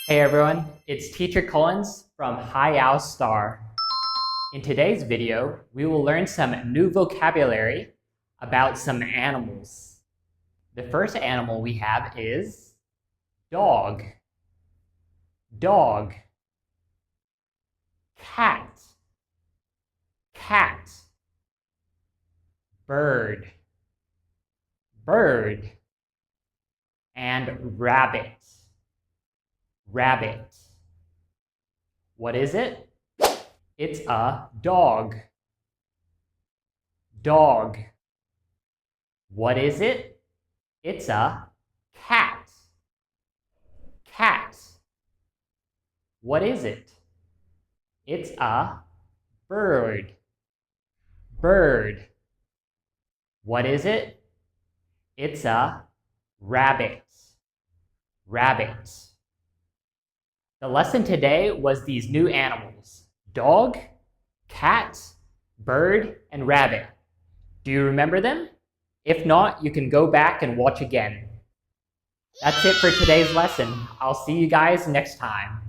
Hey everyone, it's Teacher Collins from Hi Owl Star. In today's video, we will learn some new vocabulary about some animals. The first animal we have is dog, dog, cat, cat, bird, bird, and rabbit, rabbit. What is it? It's a dog. Dog. What is it? It's a cat. Cat. What is it? It's a bird. Bird. What is it? It's a rabbit. Rabbit. The lesson today was these new animals: dog, cat, bird, and rabbit. Do you remember them? If not, you can go back and watch again. That's it for today's lesson. I'll see you guys next time.